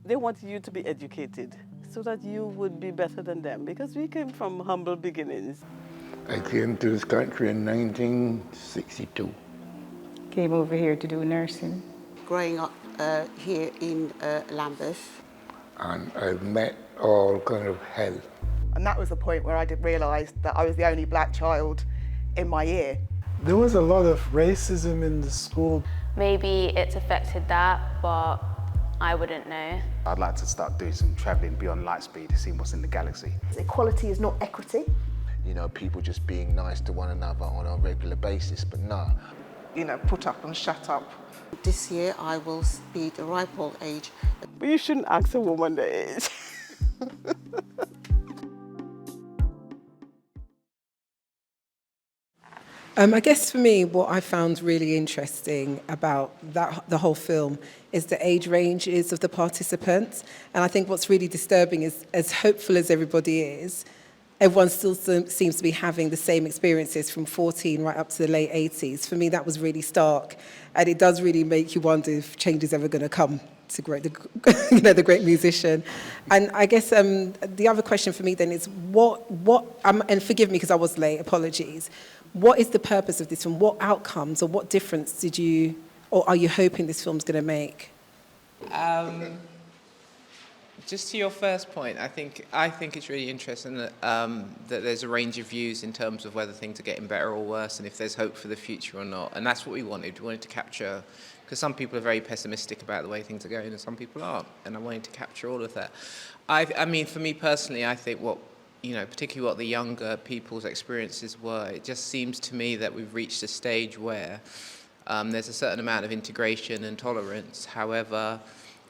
They wanted you to be educated so that you would be better than them, because we came from humble beginnings. I came to this country in 1962. Came over here to do nursing. Growing up here in Lambeth. And I've met all kind of hell. And that was the point where I did realise that I was the only black child in my year. There was a lot of racism in the school. Maybe it's affected that, but I wouldn't know. I'd like to start doing some travelling beyond light speed to see what's in the galaxy. Equality is not equity. You know, people just being nice to one another on a regular basis, but nah. You know, put up and shut up. This year I will be the ripe old age. But you shouldn't ask a woman the age. I guess for me, what I found really interesting about the whole film is the age ranges of the participants. And I think what's really disturbing is, as hopeful as everybody is, everyone still seems to be having the same experiences from 14 right up to the late 80s. For me, that was really stark. And it does really make you wonder if change is ever going to come to the great musician. And I guess the other question for me then is, and forgive me because I was late, apologies. What is the purpose of this film? What outcomes or what difference are you hoping this film's going to make? Just to your first point, I think it's really interesting that that there's a range of views in terms of whether things are getting better or worse, and if there's hope for the future or not. And that's what we wanted. We wanted to capture, because some people are very pessimistic about the way things are going, and some people aren't. And I wanted to capture all of that. I mean, for me personally, I think particularly what the younger people's experiences were, it just seems to me that we've reached a stage where there's a certain amount of integration and tolerance. However,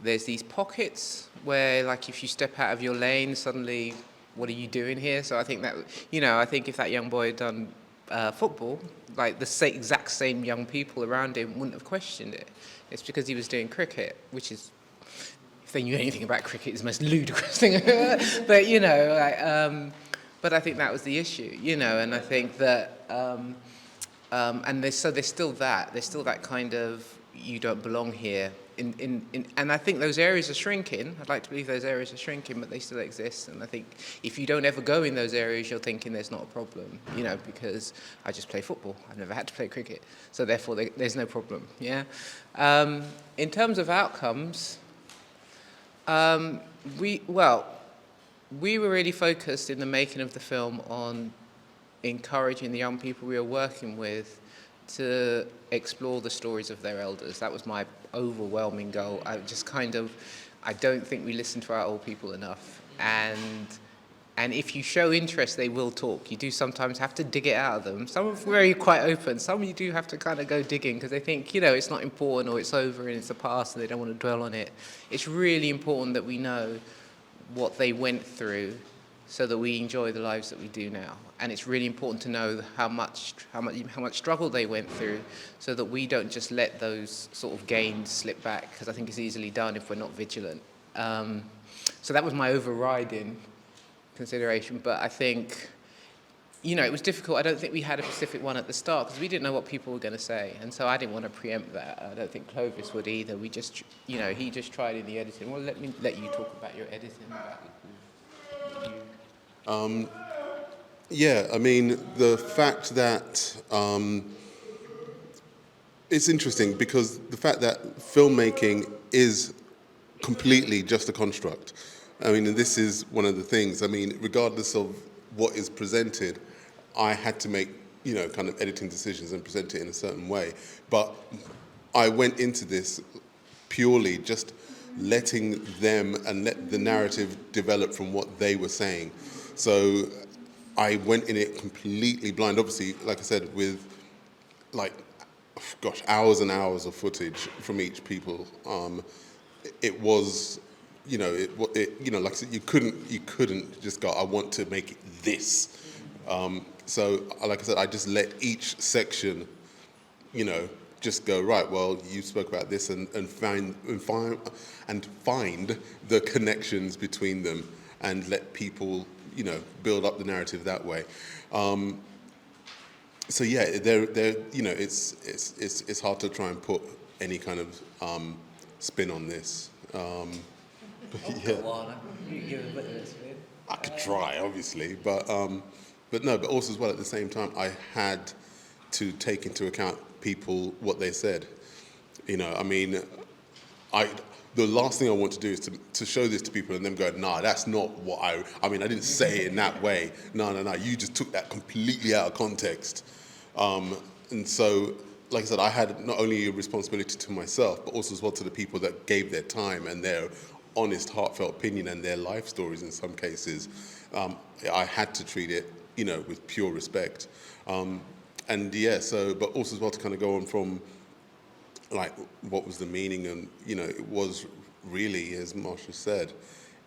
there's these pockets where, like, if you step out of your lane, suddenly, what are you doing here? So I think that, I think if that young boy had done football, like the exact same young people around him wouldn't have questioned it. It's because he was doing cricket, which is, if they knew anything about cricket, is the most ludicrous thing. But but I think that was the issue, and I think that, and there's still that kind of, you don't belong here. And I think those areas are shrinking. I'd like to believe those areas are shrinking, but they still exist. And I think if you don't ever go in those areas, you're thinking there's not a problem, because I just play football. I've never had to play cricket. So therefore, there's no problem, yeah? In terms of outcomes, we were really focused in the making of the film on encouraging the young people we were working with to explore the stories of their elders. That was my overwhelming goal. I don't think we listen to our old people enough. And if you show interest, they will talk. You do sometimes have to dig it out of them. Some are very quite open. Some you do have to kind of go digging because they think, it's not important or it's over and it's the past and they don't want to dwell on it. It's really important that we know what they went through so that we enjoy the lives that we do now. And it's really important to know how much struggle they went through so that we don't just let those sort of gains slip back, because I think it's easily done if we're not vigilant. So that was my overriding consideration, but I think, it was difficult. I don't think we had a specific one at the start because we didn't know what people were going to say, and so I didn't want to preempt that. I don't think Clovis would either. We just, he just tried in the editing. Well, let you talk about your editing. Yeah, I mean, the fact that it's interesting because the fact that filmmaking is completely just a construct. I mean, and this is one of the things. I mean, regardless of what is presented, I had to make, kind of editing decisions and present it in a certain way. But I went into this purely just letting them and let the narrative develop from what they were saying. So I went in it completely blind. Obviously, like I said, with hours and hours of footage from each people. It was, like I said, you couldn't just go, I want to make it this. So, like I said, I just let each section, just go, right, well, you spoke about this and find the connections between them and let people, build up the narrative that way. So yeah, it's hard to try and put any kind of spin on this. Yeah. I could try, obviously, but also as well at the same time, I had to take into account people, what they said. You know, I mean, the last thing I want to do is to show this to people and them go, nah, that's not what I mean, I didn't say it in that way. No, you just took that completely out of context. And so, like I said, I had not only a responsibility to myself, but also as well to the people that gave their time and their honest, heartfelt opinion and their life stories in some cases. I had to treat it, you know, with pure respect. And yeah, so, but also as well to kind of go on from, like, what was the meaning? And, you know, it was really, as Marsha said,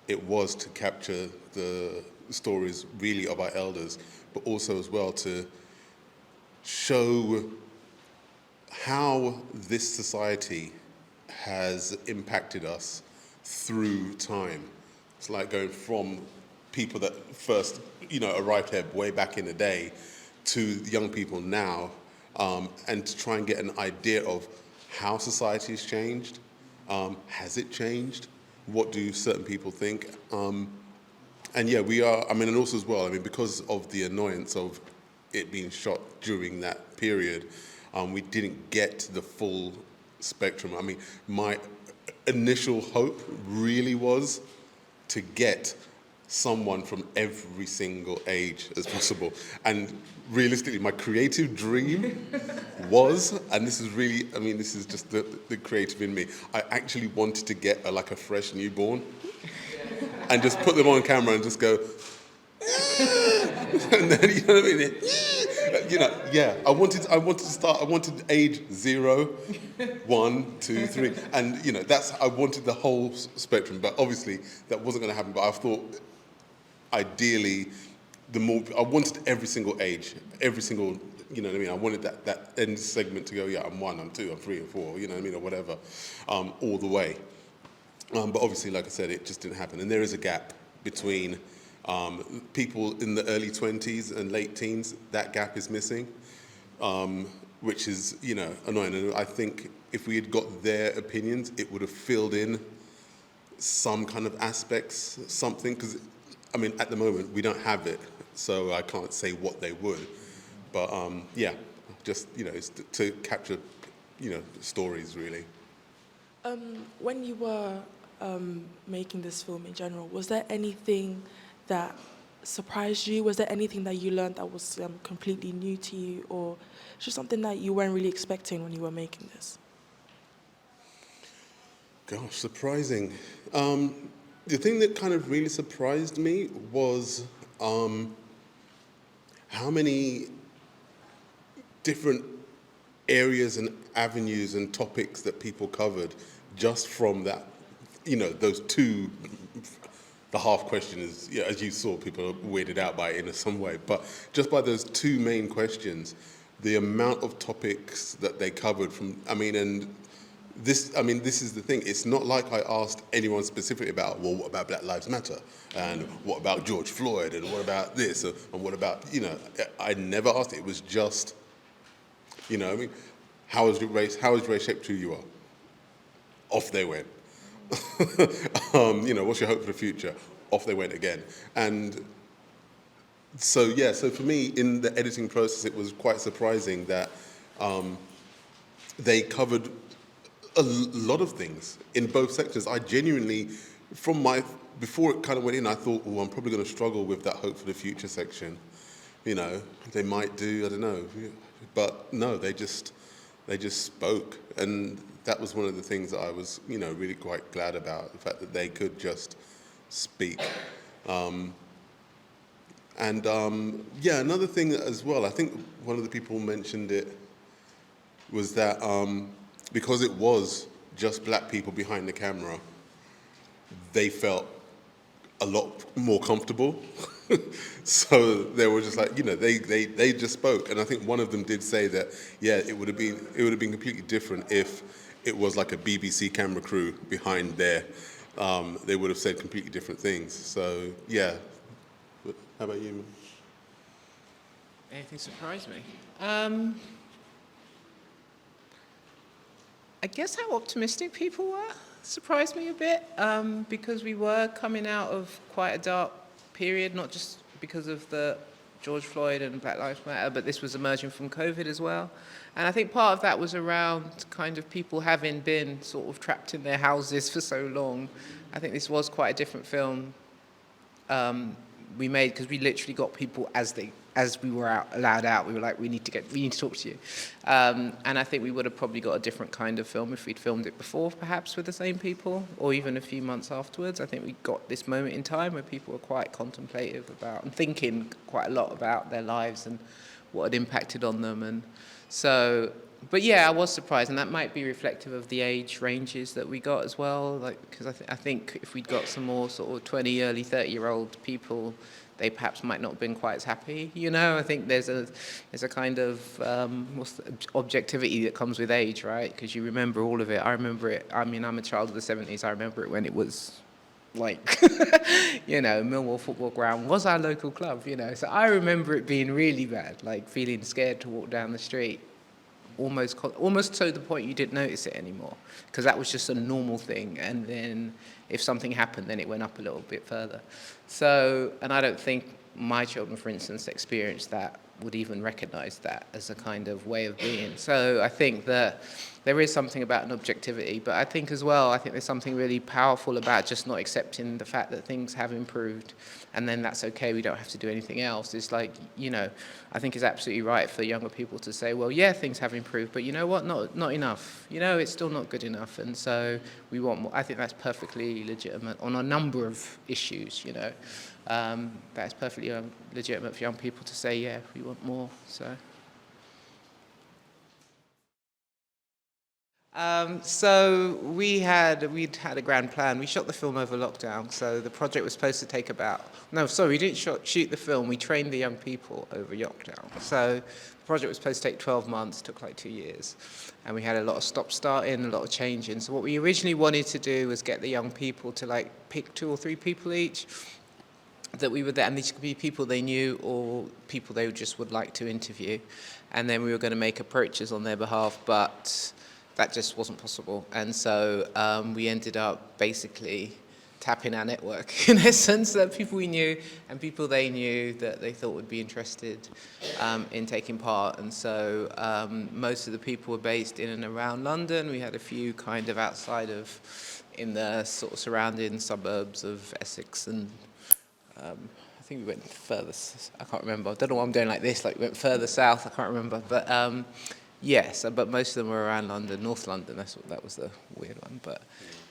it was to capture the stories really of our elders, but also as well to show how this society has impacted us through time. It's like going from people that first, you know, arrived here way back in the day to young people now, and to try and get an idea of how society has changed. Has it changed? What do certain people think? And yeah, we are, I mean, and also as well, I mean, because of the annoyance of it being shot during that period, we didn't get the full spectrum. I mean, my initial hope really was to get someone from every single age as possible. And realistically, my creative dream was, and this is really, I mean, this is just the creative in me, I actually wanted to get like a fresh newborn and just put them on camera and just go, and then, you know what I mean? You know, yeah, I wanted to start, I wanted age 0, 1, 2, 3, and, you know, I wanted the whole spectrum, but obviously that wasn't going to happen, but I thought, ideally, I wanted every single age, every single, you know what I mean? I wanted that end segment to go, yeah, I'm 1, I'm 2, I'm 3, I'm 4, you know what I mean, or whatever, all the way. But obviously, like I said, it just didn't happen. And there is a gap between people in the early 20s and late teens. That gap is missing, which is, you know, annoying. And I think if we had got their opinions, it would have filled in some kind of aspects, something, because, I mean, at the moment, we don't have it, so I can't say what they would. But, yeah, just, you know, it's to capture, you know, stories, really. When you were making this film in general, was there anything that surprised you? Was there anything that you learned that was completely new to you, or just something that you weren't really expecting when you were making this? Gosh, surprising. The thing that kind of really surprised me was how many different areas and avenues and topics that people covered just from that, you know, those two. The half question is, yeah, as you saw, people are weirded out by it in some way, but just by those two main questions, the amount of topics that they covered from, I mean, and this is the thing, it's not like I asked anyone specifically about, well, what about Black Lives Matter? And what about George Floyd? And what about this? And what about, you know, I never asked it. It was just, you know, I mean, how has race shaped who you are? Off they went. You know, what's your hope for the future? Off they went again. And so, yeah, so for me, in the editing process, it was quite surprising that they covered a lot of things in both sectors. I genuinely, before it kind of went in, I thought, oh, I'm probably going to struggle with that hope for the future section. You know, they might do, I don't know. But no, they just spoke. And that was one of the things that I was, you know, really quite glad about, the fact that they could just speak. Yeah, another thing as well, I think one of the people mentioned it, was that because it was just Black people behind the camera, they felt a lot more comfortable. So they were just like, you know, they just spoke. And I think one of them did say that, yeah, it would have been completely different if it was like a BBC camera crew behind there. They would have said completely different things. So, yeah. How about you? Anything surprised me? I guess how optimistic people were. surprised me a bit because we were coming out of quite a dark period, not just because of the George Floyd and Black Lives Matter, but this was emerging from COVID as well. And I think part of that was around kind of people having been sort of trapped in their houses for so long. I think this was quite a different film we made because we literally got people as we were allowed out. We were like, we need to talk to you. And I think we would have probably got a different kind of film if we'd filmed it before, perhaps with the same people, or even a few months afterwards. I think we got this moment in time where people were quite contemplative about and thinking quite a lot about their lives and what had impacted on them. And so, but yeah, I was surprised, and that might be reflective of the age ranges that we got as well. Like, because I think if we'd got some more sort of 20, early 30-year-old people, they perhaps might not have been quite as happy. You know, I think there's a kind of objectivity that comes with age, right? Because you remember all of it. I remember it. I mean, I'm a child of the 70s. I remember it when it was like, you know, Millwall Football Ground was our local club, you know. So I remember it being really bad, like feeling scared to walk down the street, almost to the point you didn't notice it anymore, because that was just a normal thing. And then if something happened, then it went up a little bit further. So, and I don't think my children, for instance, experienced that, would even recognize that as a kind of way of being. So I think that there is something about an objectivity, but I think as well, I think there's something really powerful about just not accepting the fact that things have improved, and then that's okay, we don't have to do anything else. It's like, you know, I think it's absolutely right for younger people to say, well, yeah, things have improved, but you know what, not enough. You know, it's still not good enough, and so we want more. I think that's perfectly legitimate on a number of issues, you know. That's perfectly legitimate for young people to say, yeah, we want more, so. So we'd had a grand plan. We shot the film over lockdown, so the project was supposed to take we didn't shoot the film, we trained the young people over lockdown. So the project was supposed to take 12 months, took like 2 years. And we had a lot of stop-starting, a lot of changing. So what we originally wanted to do was get the young people to like pick 2 or 3 people each that we were there, and these could be people they knew or people they just would like to interview. And then we were going to make approaches on their behalf, but that just wasn't possible. And so we ended up basically tapping our network, in essence, that people we knew and people they knew that they thought would be interested in taking part. And so most of the people were based in and around London. We had a few kind of outside of, in the sort of surrounding suburbs of Essex, and I think we went further, I can't remember. I don't know why I'm doing like this, like we went further south, I can't remember. But yes, but most of them were around London, North London, that was the weird one. But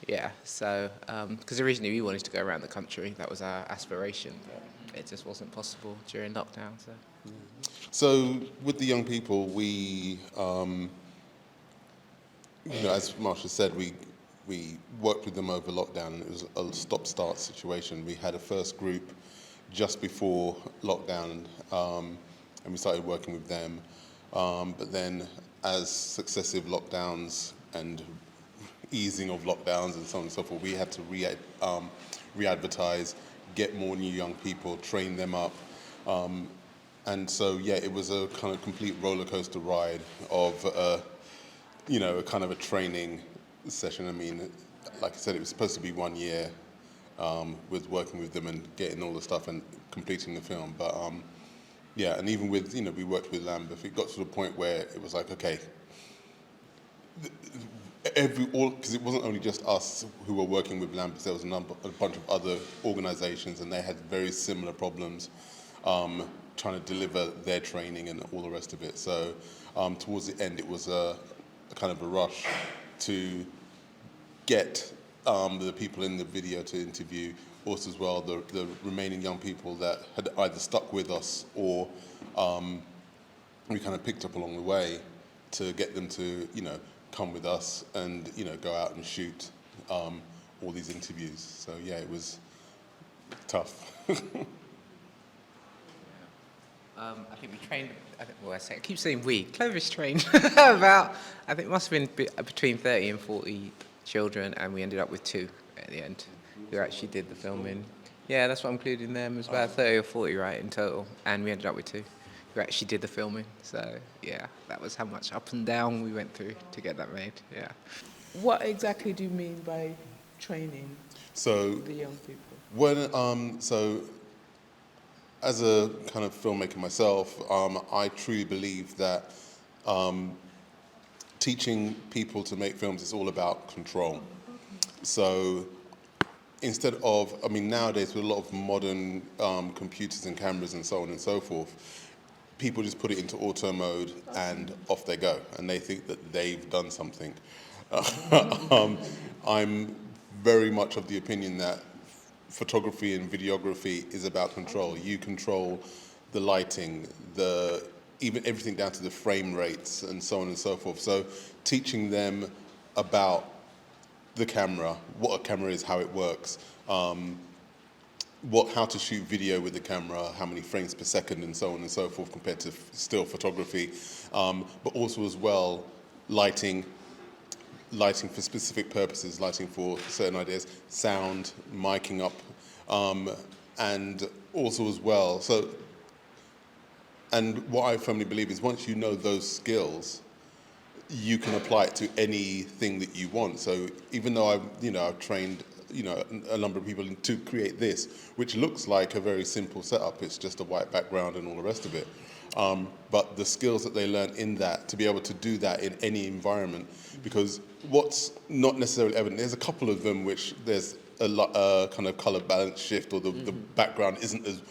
yeah, so, because originally we wanted to go around the country, that was our aspiration, but it just wasn't possible during lockdown. So with the young people, we, you know, as Marsha said, we worked with them over lockdown, and it was a stop-start situation. We had a first group just before lockdown, and we started working with them. But then as successive lockdowns and easing of lockdowns and so on and so forth, we had to re-advertise, get more new young people, train them up. And so, yeah, it was a kind of complete roller coaster ride of, you know, a kind of a training session. I mean, like I said, it was supposed to be 1 year with working with them and getting all the stuff and completing the film. But yeah, and even with, you know, we worked with Lambeth, it got to the point where it was like, okay, because it wasn't only just us who were working with Lambeth, there was a bunch of other organisations, and they had very similar problems trying to deliver their training and all the rest of it. So towards the end, it was a kind of a rush to get the people in the video to interview, also as well the remaining young people that had either stuck with us or we kind of picked up along the way, to get them to, you know, come with us and, you know, go out and shoot all these interviews. So yeah, it was tough. I think we trained, I keep saying we, Clovis trained about, I think it must have been between 30 and 40 children, and we ended up with 2 at the end who actually did the filming. Yeah, that's what I'm including them. It was about 30 or 40, right, in total, and we ended up with 2 who actually did the filming. So yeah, that was how much up and down we went through to get that made, yeah. What exactly do you mean by training So the young people? when so as a kind of filmmaker myself, I truly believe that teaching people to make films is all about control. So instead of, I mean, nowadays with a lot of modern computers and cameras and so on and so forth, people just put it into auto mode and off they go, and they think that they've done something. I'm very much of the opinion that photography and videography is about control. You control the lighting, even everything down to the frame rates and so on and so forth. So teaching them about the camera, what a camera is, how it works, how to shoot video with the camera, how many frames per second and so on and so forth compared to still photography, but also as well lighting for specific purposes, lighting for certain ideas, sound, miking up, and also as well. So, and what I firmly believe is once you know those skills, you can apply it to anything that you want. So even though I've trained a number of people to create this, which looks like a very simple setup. It's just a white background and all the rest of it. But the skills that they learn in that, to be able to do that in any environment, because what's not necessarily evident, there's a couple of them which there's a kind of color balance shift, or the background isn't as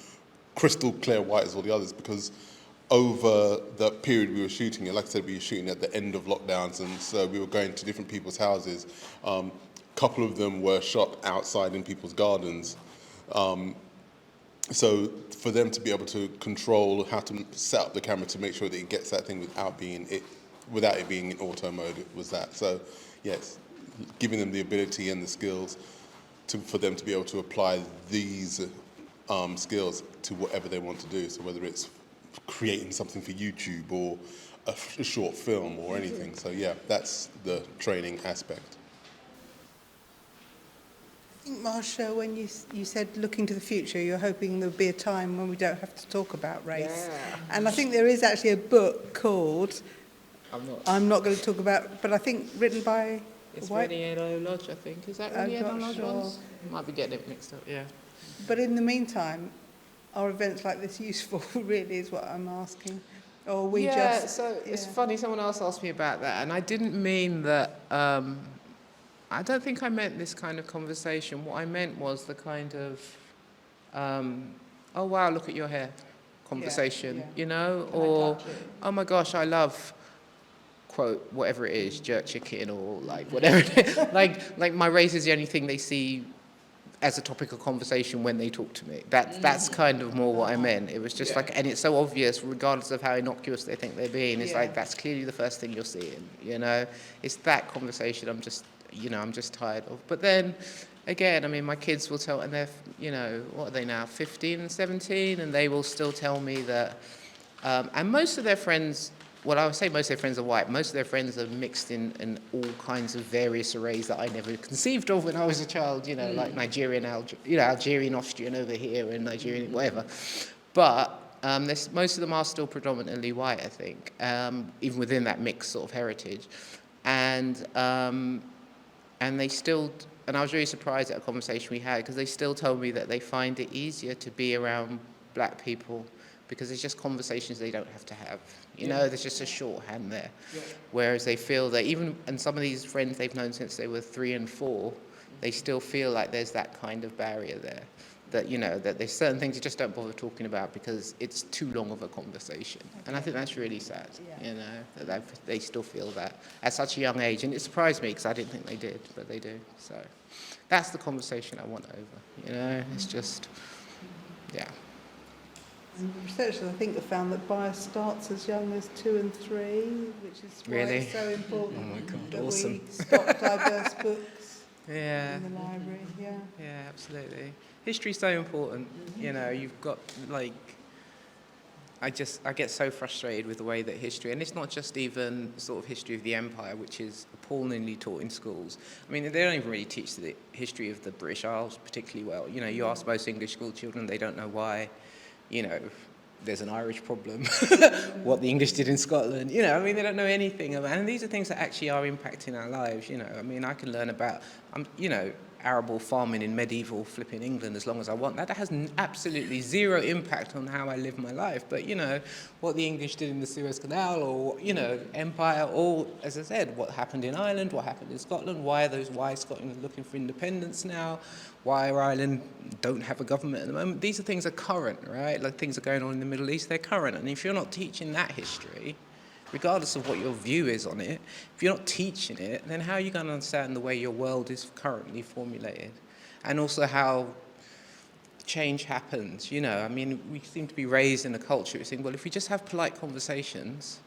crystal clear white as all the others, because over the period we were shooting it, like I said, we were shooting at the end of lockdowns, and so we were going to different people's houses. A couple of them were shot outside in people's gardens. So for them to be able to control how to set up the camera to make sure that it gets that thing without it being in auto mode, was that. So yes, giving them the ability and the skills for them to be able to apply these skills to whatever they want to do. So whether it's creating something for YouTube or a short film or anything. So yeah, that's the training aspect. I think, Marsha, when you said looking to the future, you're hoping there'll be a time when we don't have to talk about race. Yeah. And I think there is actually a book called, I'm not going to talk about, but I think written by It's Reniero Lodge, I think. Is that Reniero Lodge? Sure. Might be getting it mixed up, yeah. But in the meantime, are events like this useful, really, is what I'm asking? Or we It's funny, someone else asked me about that, and I didn't mean that, I don't think I meant this kind of conversation. What I meant was the kind of, oh wow, look at your hair conversation, you know? Or, oh my gosh, I love, quote, whatever it is, jerk chicken, or like whatever it is. like my race is the only thing they see as a topic of conversation when they talk to me. That's kind of more what I meant. It was just like, and it's so obvious, regardless of how innocuous they think they're being, it's like, that's clearly the first thing you're seeing, you know? It's that conversation I'm just tired of. But then, again, I mean, my kids will tell, and they're, what are they now, 15 and 17, and they will still tell me that, and most of their friends, well, I would say most of their friends are white. Most of their friends are mixed in all kinds of various arrays that I never conceived of when I was a child, like Nigerian, Algerian, Austrian over here, and Nigerian, whatever. But most of them are still predominantly white, I think, even within that mixed sort of heritage. And they still, and I was really surprised at a conversation we had, because they still told me that they find it easier to be around black people because it's just conversations they don't have to have. There's just a shorthand there. Yeah. Whereas they feel that and some of these friends they've known since they were 3 and 4, they still feel like there's that kind of barrier there. That, that there's certain things you just don't bother talking about because it's too long of a conversation. Okay. And I think that's really sad, that they still feel that at such a young age. And it surprised me because I didn't think they did, but they do. So that's the conversation I want over, It's just, yeah. And researchers, I think, have found that bias starts as young as 2 and 3, which is why it's so important that we stock diverse books in the library. Yeah, absolutely. History's so important. You've got I get so frustrated with the way that history, and it's not just even sort of history of the empire, which is appallingly taught in schools. I mean, they don't even really teach the history of the British Isles particularly well. You ask most English school children, they don't know why, there's an Irish problem, what the English did in Scotland, you know, I mean, they don't know anything about, and these are things that actually are impacting our lives, you know. I mean, I can learn about, you know, arable farming in medieval flipping England as long as I want. That has absolutely zero impact on how I live my life. But, you know, what the English did in the Suez Canal, or, you know, empire, or, as I said, what happened in Ireland, what happened in Scotland, why Scotland is looking for independence now, why Ireland don't have a government at the moment. These are things that are current, right? Like things are going on in the Middle East, they're current. And if you're not teaching that history, regardless of what your view is on it, if you're not teaching it, then how are you going to understand the way your world is currently formulated? And also how change happens, you know. I mean, we seem to be raised in a culture where we think, well, if we just have polite conversations,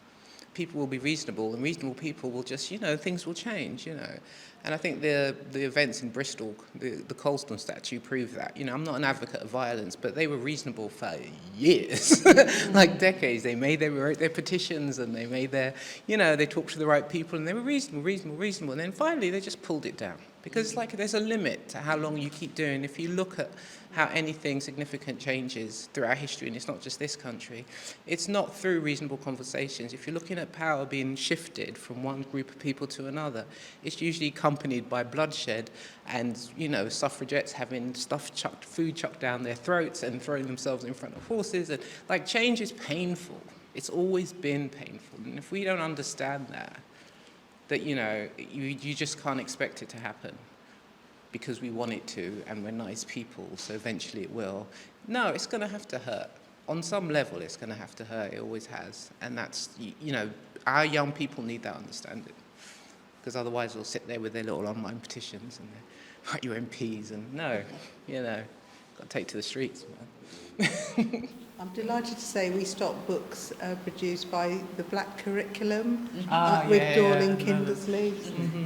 people will be reasonable, and reasonable people will just, you know, things will change, you know. And I think the events in Bristol, the Colston statue proved that. You know, I'm not an advocate of violence, but they were reasonable for years, like decades. They wrote their petitions, and they made their, you know, they talked to the right people, and they were reasonable. And then finally, they just pulled it down. Because, like, there's a limit to how long you keep doing. If you look at how anything significant changes throughout history, and it's not just this country, it's not through reasonable conversations. If you're looking at power being shifted from one group of people to another, it's usually accompanied by bloodshed and, you know, suffragettes having food chucked down their throats and throwing themselves in front of horses. And, like, change is painful. It's always been painful. And if we don't understand that, you know, you just can't expect it to happen because we want it to, and we're nice people, so eventually it will. No, it's going to have to hurt. On some level, it's going to have to hurt. It always has. And that's, you know, our young people need that understanding, because otherwise they'll sit there with their little online petitions and their UMPs, and no, you know, got to take to the streets, man. I'm delighted to say we stock books produced by the Black Curriculum Dorling with Kindersley,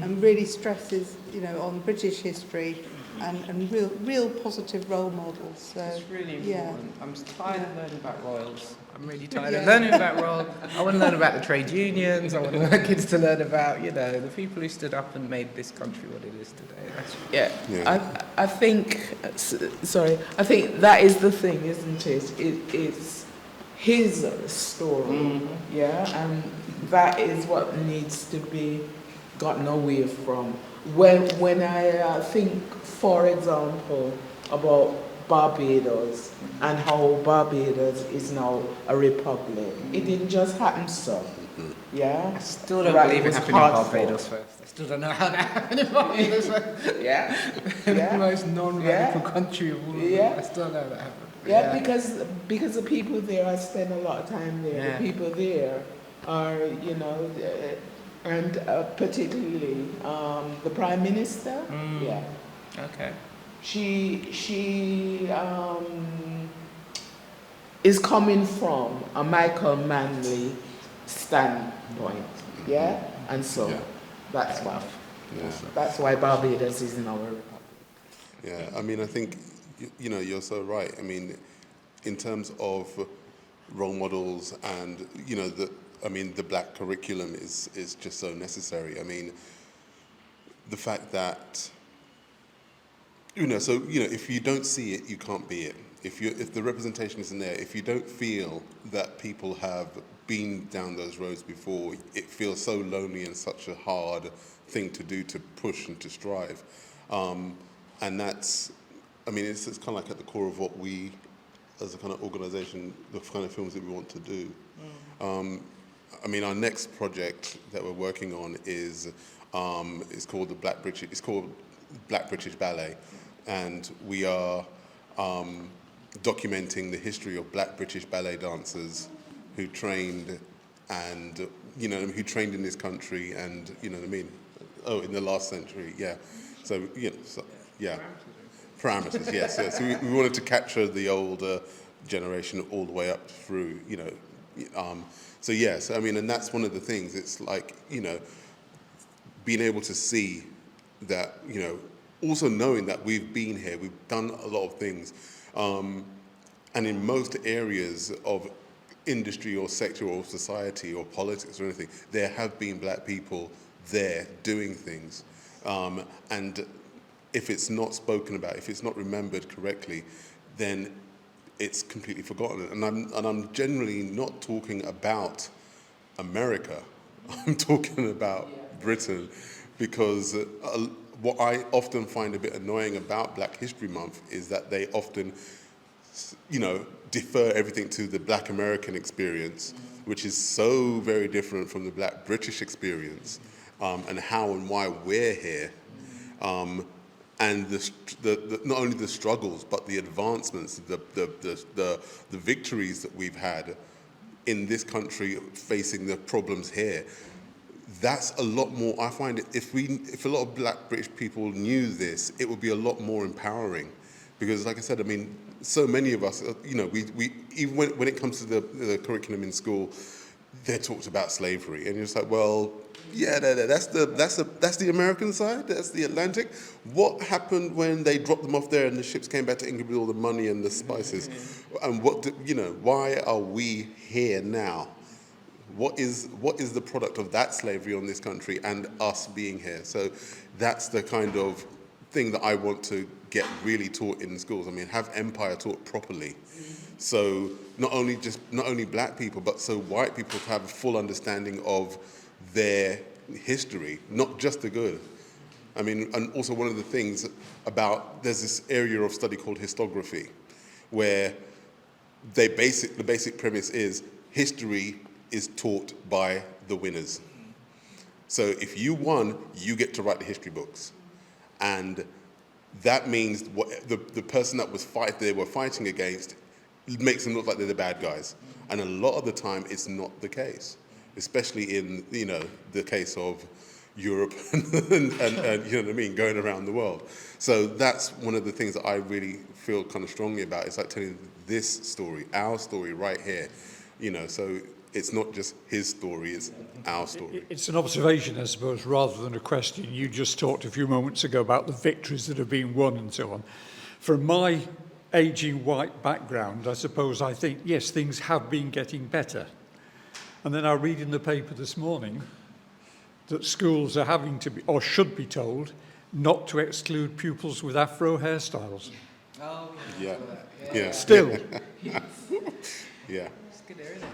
and really stresses, you know, on British history and real positive role models. So it's really important. Yeah. I'm tired of learning about royals. I'm really tired of learning about royals. I want to learn about the trade unions. I want my kids to learn about, you know, the people who stood up and made this country what it is today. I think, sorry, I think that is the thing, isn't it? It's his story, and that is what needs to be gotten away from. When I think, for example, about Barbados and how Barbados is now a republic, it didn't just happen so. Yeah. I still don't believe it happened in Barbados first. I still don't know how that happened in Barbados first. The most non-radical country of all of them. I still don't know how that happened. Because the people there, I spend a lot of time there. The people there are, you know, and particularly the Prime Minister. Okay. She is coming from a Michael Manley standpoint, and so that's why. That's why Barbados is in our republic. Yeah, I mean, I think, you know, you're so right. I mean, in terms of role models and, you know, the Black curriculum is just so necessary. I mean, the fact that, you know, so, you know, if you don't see it, you can't be it. If the representation isn't there, if you don't feel that people have been down those roads before, it feels so lonely and such a hard thing to do, to push and to strive. And that's, I mean, it's kind of like at the core of what we, as a kind of organisation, the kind of films that we want to do. I mean, our next project that we're working on is called Black British Ballet, and we are documenting the history of Black British ballet dancers who trained and, you know, who trained in this country, and, you know what I mean? Oh, in the last century, yeah. So, you know, parameters, yes. So we wanted to capture the older generation all the way up through, you know. So yes, I mean, and that's one of the things. It's like, you know, being able to see that, you know, also knowing that we've been here, we've done a lot of things, and in most areas of industry or sector or society or politics or anything, there have been Black people there doing things, and if it's not spoken about, if it's not remembered correctly, then it's completely forgotten. And I'm generally not talking about America. I'm talking about Britain, because what I often find a bit annoying about Black History Month is that they often, defer everything to the Black American experience, which is so very different from the Black British experience, and how and why we're here. And not only the struggles, but the advancements, the victories that we've had in this country facing the problems here. That's a lot more. I find it, if a lot of Black British people knew this, it would be a lot more empowering. Because, like I said, I mean, so many of us, we even when it comes to the curriculum in school, they're talked about slavery, and you're just like, well, yeah, that's the American side, that's the Atlantic. What happened when they dropped them off there and the ships came back to England with all the money and the spices? And why are we here now? What is the product of that slavery on this country and us being here? So that's the kind of thing that I want to get really taught in schools. I mean, have empire taught properly. So not only Black people, but so white people to have a full understanding of their history, not just the good. I mean, and also one of the things there's this area of study called histography, where the basic premise is history is taught by the winners. So if you won, you get to write the history books. And that means the person that they were fighting against makes them look like they're the bad guys. And a lot of the time, it's not the case, especially in the case of Europe and you know what I mean, going around the world. So that's one of the things that I really feel kind of strongly about. It's like telling this story, our story right here. So it's not just his story, it's our story. It's an observation, I suppose, rather than a question. You just talked a few moments ago about the victories that have been won and so on. From my aging white background, I suppose I think, yes, things have been getting better. And then I read in the paper this morning that schools are having to be, or should be told, not to exclude pupils with afro hairstyles. Oh, yeah. Still. Yeah.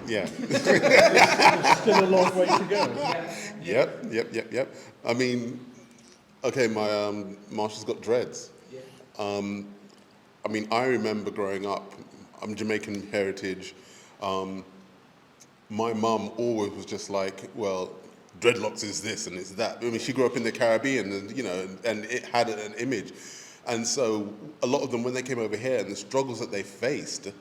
Yeah. There's still a long way to go. Yep. I mean, okay, my Marsha's got dreads. I mean, I remember growing up, I'm Jamaican heritage. My mum always was just like, well, dreadlocks is this and it's that. I mean, she grew up in the Caribbean and it had an image. And so a lot of them, when they came over here and the struggles that they faced,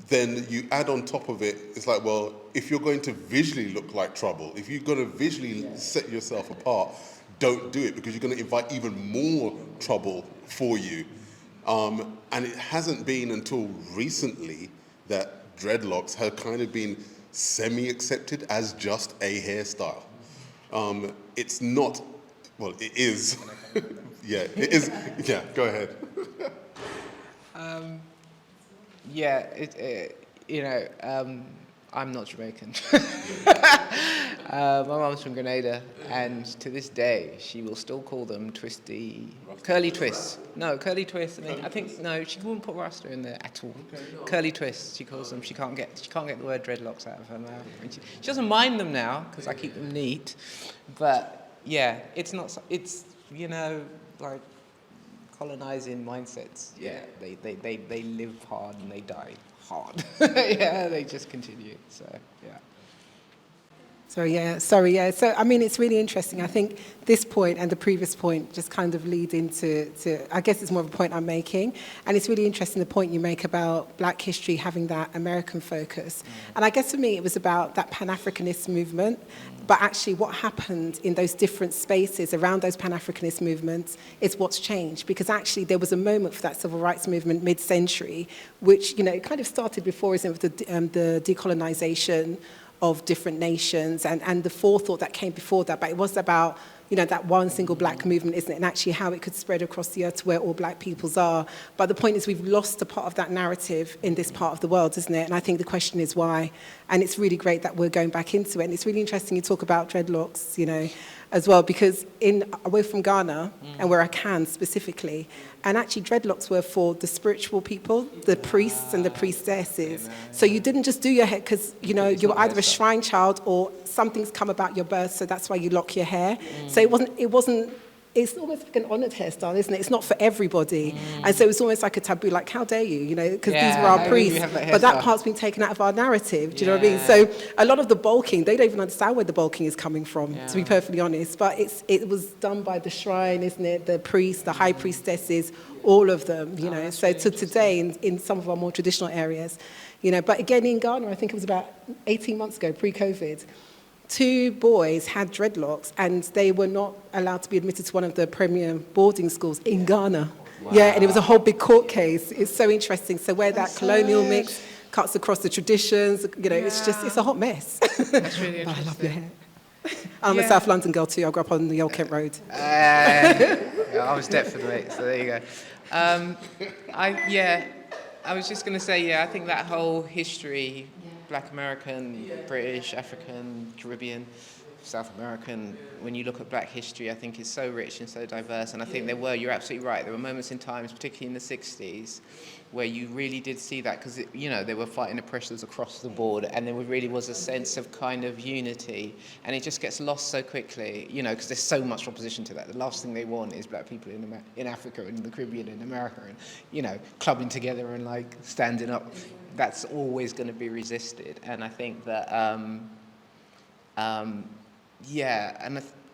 then you add on top of it, it's like, well, if you're going to visually look like trouble, if you're going to visually set yourself apart, don't do it, because you're going to invite even more trouble for you. And it hasn't been until recently that dreadlocks have kind of been semi-accepted as just a hairstyle. It's not, well, it is. Yeah, it is. Yeah, go ahead. I'm not Jamaican. My mum's from Grenada, and to this day, she will still call them curly twists. No, curly twists. No, she wouldn't put Rasta in there at all. Curly twists, she calls them. She can't get the word dreadlocks out of her mouth. And she doesn't mind them now because I keep them neat. But yeah, it's not. It's like colonizing mindsets. Yeah, they live hard and they die hard. Yeah, they just continue. So yeah. Sorry. So, I mean, it's really interesting. I think this point and the previous point just kind of lead into, I guess it's more of a point I'm making. And it's really interesting, the point you make about Black history having that American focus. And I guess for me, it was about that Pan-Africanist movement. But actually what happened in those different spaces around those Pan-Africanist movements is what's changed. Because actually there was a moment for that civil rights movement mid-century, which, it kind of started before, isn't it, with the decolonization of different nations and the forethought that came before that. But it was about, that one single Black movement, isn't it? And actually how it could spread across the earth to where all Black peoples are. But the point is we've lost a part of that narrative in this part of the world, isn't it? And I think the question is why. And it's really great that we're going back into it. And it's really interesting you talk about dreadlocks, as well, because we're from Ghana, and we're a Akan specifically, and actually dreadlocks were for the spiritual people, the priests and the priestesses. So you didn't just do your hair because, you know, you were either a shrine child or something's come about your birth, so that's why you lock your hair. So it wasn't, it's almost like an honoured hairstyle, isn't it? It's not for everybody. And so it's almost like a taboo, like, how dare you, you know, because these were our priests. But that part's been taken out of our narrative, do you know what I mean? So a lot of the bulking, they don't even understand where the bulking is coming from, to be perfectly honest. But it was done by the shrine, isn't it? The priests, the high priestesses, all of them, you know. So to today, in some of our more traditional areas, you know. But again, in Ghana, I think it was about 18 months ago, pre-COVID, 2 boys had dreadlocks and they were not allowed to be admitted to one of the premier boarding schools in Ghana. Wow. Yeah, and it was a whole big court case. It's so interesting. So where that colonial mix cuts across the traditions, you know, it's a hot mess. That's really interesting. I love your hair. I'm a South London girl too. I grew up on the Old Kent Road. I was Dartford, mate, so there you go. I was just going to say, I think that whole history, Black American, British, African, Caribbean, South American, when you look at Black history, I think it's so rich and so diverse. And I think you're absolutely right, there were moments in times, particularly in the 60s, where you really did see that, because, you know, they were fighting oppressors across the board, and there really was a sense of kind of unity, and it just gets lost so quickly, you know, because there's so much opposition to that. The last thing they want is Black people in Africa and the Caribbean and America, and, you know, clubbing together and, like, standing up. That's always going to be resisted. And I think that,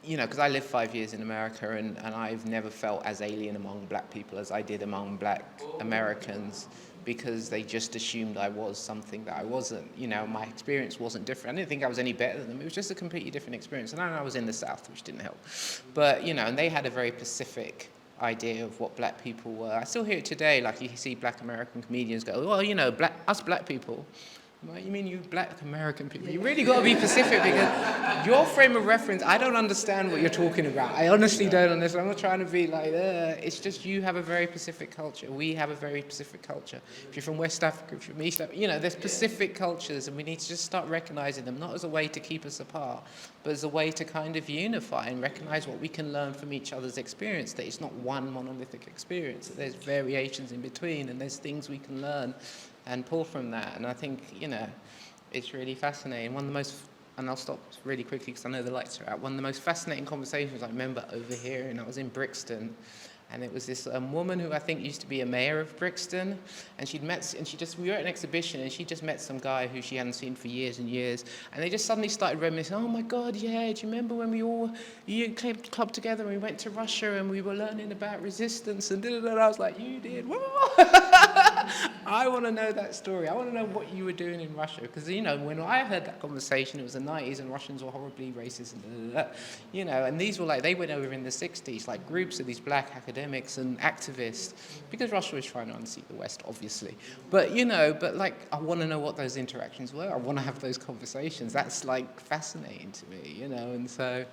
you know, because I lived 5 years in America, and I've never felt as alien among Black people as I did among Black Americans, because they just assumed I was something that I wasn't. You know, my experience wasn't different. I didn't think I was any better than them. It was just a completely different experience. And I was in the South, which didn't help. But, you know, and they had a very Pacific idea of what Black people were. I still hear it today, like you see Black American comedians go, well, you know, us Black people. I'm like, you mean you Black American people? You really got to be Pacific, because your frame of reference, I don't understand what you're talking about. I honestly don't understand. I'm not trying to be like, it's just you have a very Pacific culture. We have a very Pacific culture. If you're from West Africa, if you're from East Africa, you know, there's Pacific cultures, and we need to just start recognizing them, not as a way to keep us apart, but as a way to kind of unify and recognize what we can learn from each other's experience, that it's not one monolithic experience, that there's variations in between, and there's things we can learn and pull from that. And I think, you know, it's really fascinating. One of the most, and I'll stop really quickly because I know the lights are out, one of the most fascinating conversations I remember over here, and I was in Brixton, and it was this woman who I think used to be a mayor of Brixton, and we were at an exhibition, and she just met some guy who she hadn't seen for years and years, and they just suddenly started reminiscing, oh my God, yeah, do you remember when you clubbed together and we went to Russia and we were learning about resistance and da-da-da. I was like, you did? I want to know that story. I want to know what you were doing in Russia, because, you know, when I heard that conversation, it was the 90s and Russians were horribly racist and da-da-da. You know, and these were like, they went over in the 60s, like groups of these Black academics and activists, because Russia was trying to unseat the West, obviously. But, you know, like, I want to know what those interactions were. I want to have those conversations. That's, like, fascinating to me, you know, and so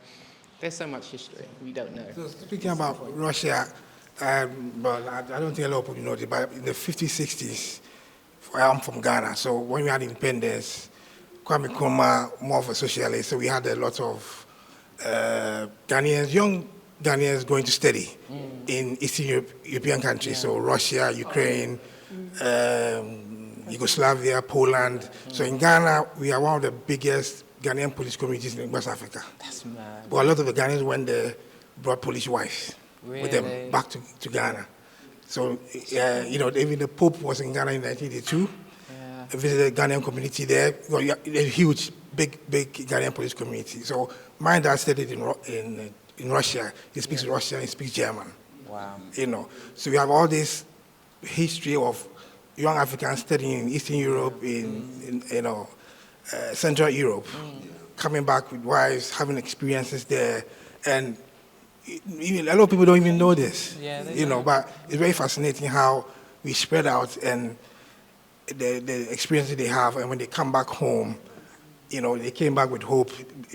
there's so much history we don't know. So speaking about Russia, but I don't think a lot of people know it, but in the 50s, 60s, I'm from Ghana, so when we had independence, Kwame Nkrumah, more of a socialist, so we had a lot of Ghanaians, young Ghanaians going to study in Eastern European countries, so Russia, Ukraine, Yugoslavia, Poland. So in Ghana, we are one of the biggest Ghanaian Polish communities in West Africa. That's mad. But a lot of the Ghanaians went there, brought Polish wives with them back to Ghana. So, you know, even the Pope was in Ghana in 1982. I visited the Ghanaian community there. Well, a huge, big Ghanaian Polish community. So my dad studied in Russia. He speaks Russian, he speaks German. Wow. You know, so we have all this history of young Africans studying in Eastern Europe, in you know, Central Europe, coming back with wives, having experiences there, and a lot of people don't even know this, you know, but it's very fascinating how we spread out and the experiences they have, and when they come back home, you know, they came back with hope,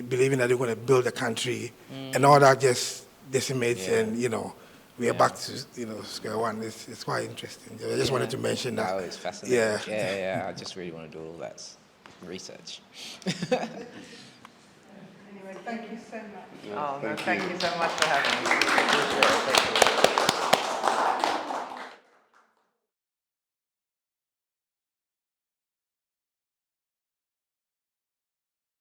believing that they're going to build a country, and all that just decimates, and, you know, we are back to, you know, square one. It's quite interesting. I just wanted to mention that. No, it's fascinating. Yeah, I just really want to do all that research. Thank you so much. Thank you so much for having me.